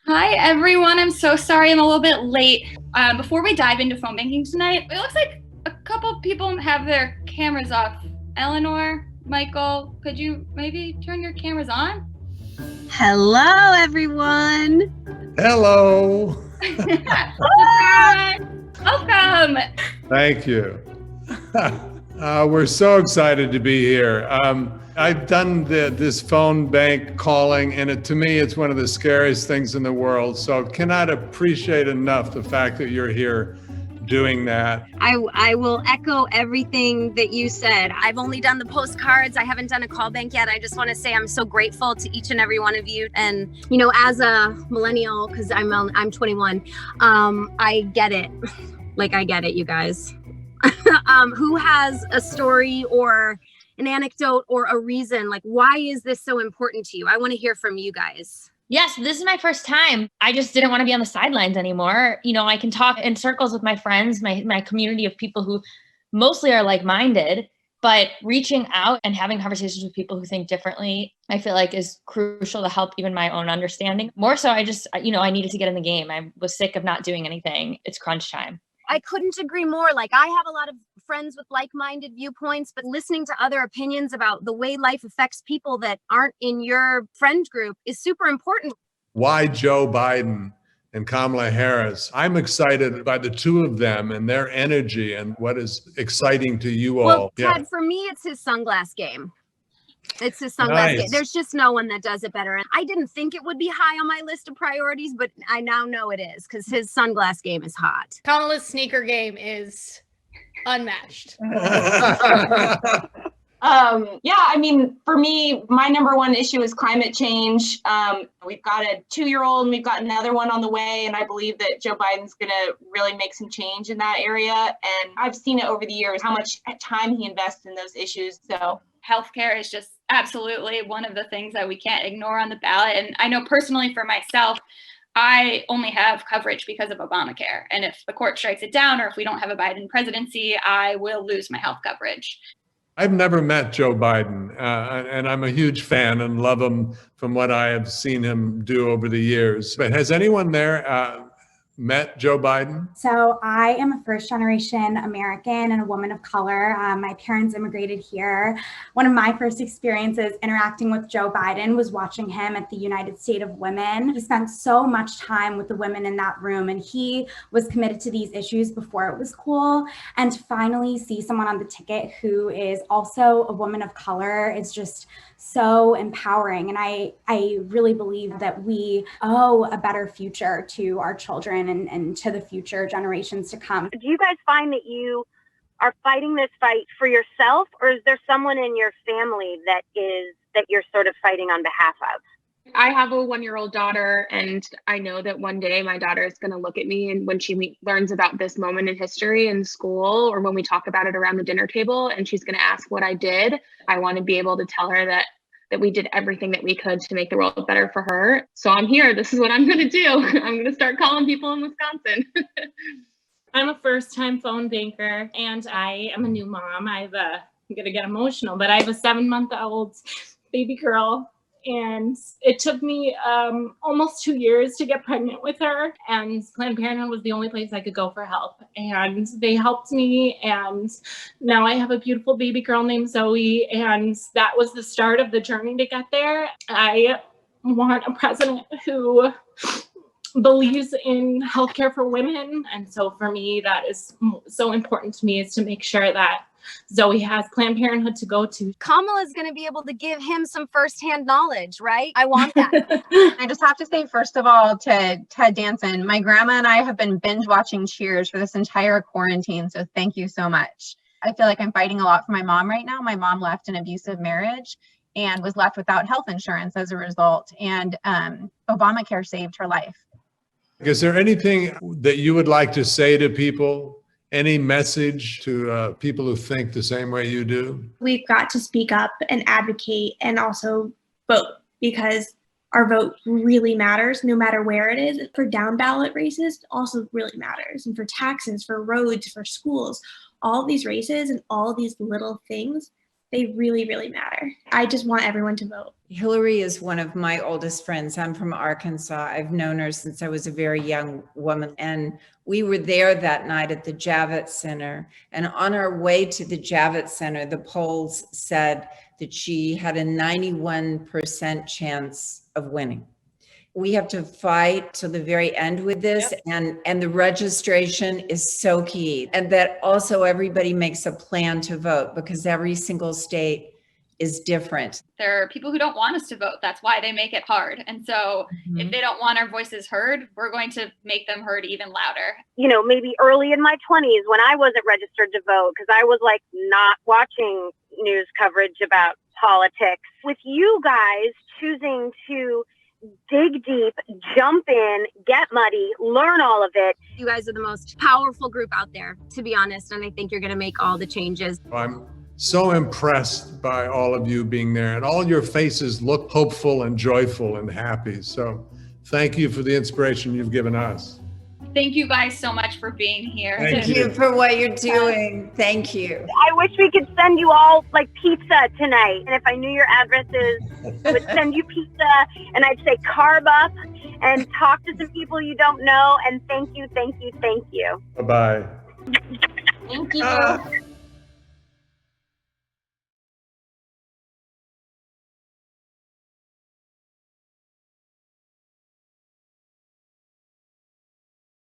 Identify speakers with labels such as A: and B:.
A: Hi, everyone. I'm so sorry I'm a little bit late. Before we dive into phone banking tonight, it looks like a couple people have their cameras off. Eleanor, Michael, could you maybe turn your cameras on?
B: Hello, everyone.
C: Hello.
A: Surprise! Welcome.
C: Thank you. We're so excited to be here. I've done this phone bank calling, and to me, it's one of the scariest things in the world. So cannot appreciate enough the fact that you're here doing that.
B: I will echo everything that you said. I've only done the postcards. I haven't done a call bank yet. I just want to say I'm so grateful to each and every one of you. And, you know, as a millennial, because I'm 21, I get it. Like, I get it, you guys. Who has a story or an anecdote or a reason? Like, why is this so important to you? I want to hear from you guys.
D: Yes, this is my first time. I just didn't want to be on the sidelines anymore. You know, I can talk in circles with my friends, my community of people who mostly are like-minded, but reaching out and having conversations with people who think differently, I feel like is crucial to help even my own understanding. More so, I needed to get in the game. I was sick of not doing anything. It's crunch time.
B: I couldn't agree more. Like, I have a lot of friends with like-minded viewpoints, but listening to other opinions about the way life affects people that aren't in your friend group is super important.
C: Why Joe Biden and Kamala Harris? I'm excited by the two of them and their energy and what is exciting to you all.
B: Well, Ted, for me, it's his sunglass game. It's his sunglass game. There's just no one that does it better. And I didn't think it would be high on my list of priorities, but I now know it is because his sunglass game is hot.
E: Kamala's sneaker game is unmatched.
F: I mean, for me, my number one issue is climate change. We've got a 2-year-old and we've got another one on the way. And I believe that Joe Biden's going to really make some change in that area. And I've seen it over the years, how much time he invests in those issues. So
A: Healthcare is just absolutely one of the things that we can't ignore on the ballot. And I know personally for myself, I only have coverage because of Obamacare. And if the court strikes it down or if we don't have a Biden presidency, I will lose my health coverage.
C: I've never met Joe Biden, and I'm a huge fan and love him from what I have seen him do over the years. But has anyone there met Joe Biden?
G: So I am a first-generation American and a woman of color. My parents immigrated here. One of my first experiences interacting with Joe Biden was watching him at the United States of Women. He spent so much time with the women in that room, and he was committed to these issues before it was cool. And to finally see someone on the ticket who is also a woman of color is just so empowering. And I really believe that we owe a better future to our children and to the future generations to come.
B: Do you guys find that you are fighting this fight for yourself, or is there someone in your family that you're sort of fighting on behalf of?
F: I have a 1-year-old daughter, and I know that one day my daughter is going to look at me, and when she learns about this moment in history in school, or when we talk about it around the dinner table, and she's going to ask what I did, I want to be able to tell her that we did everything that we could to make the world better for her. So I'm here. This is what I'm going to do. I'm going to start calling people in Wisconsin.
H: I'm a first-time phone banker, and I am a new mom. I'm going to get emotional, but I have a 7-month-old baby girl, and it took me almost 2 years to get pregnant with her, and Planned Parenthood was the only place I could go for help, and they helped me, and now I have a beautiful baby girl named Zoe, and that was the start of the journey to get there. I want a president who believes in healthcare for women, and so for me, that is so important to me, is to make sure that Zoe has Planned Parenthood to go to.
B: Kamala's going to be able to give him some firsthand knowledge, right? I want that.
I: I just have to say, first of all, to Ted Danson, my grandma and I have been binge watching Cheers for this entire quarantine. So thank you so much. I feel like I'm fighting a lot for my mom right now. My mom left an abusive marriage and was left without health insurance as a result. And Obamacare saved her life.
C: Is there anything that you would like to say to people? Any message to people who think the same way you do?
J: We've got to speak up and advocate and also vote, because our vote really matters no matter where it is. For down ballot races, it also really matters. And for taxes, for roads, for schools, all these races and all these little things They really, really matter. I just want everyone to vote.
K: Hillary is one of my oldest friends. I'm from Arkansas. I've known her since I was a very young woman. And we were there that night at the Javits Center. And on our way to the Javits Center, the polls said that she had a 91% chance of winning. We have to fight to the very end with this. Yep. And the registration is so key. And that also everybody makes a plan to vote, because every single state is different.
A: There are people who don't want us to vote. That's why they make it hard. And so if they don't want our voices heard, we're going to make them heard even louder.
L: You know, maybe early in my 20s when I wasn't registered to vote, because I was like not watching news coverage about politics. With you guys choosing to dig deep, jump in, get muddy, learn all of it.
B: You guys are the most powerful group out there, to be honest, and I think you're going to make all the changes.
C: I'm so impressed by all of you being there, and all your faces look hopeful and joyful and happy. So thank you for the inspiration you've given us.
A: Thank you guys so much for being here.
K: Thank you for what you're doing. Thank you.
L: I wish we could send you all like pizza tonight. And if I knew your addresses, I would send you pizza, and I'd say carb up and talk to some people you don't know. And thank you, thank you, thank you.
C: Bye-bye.
D: Thank you.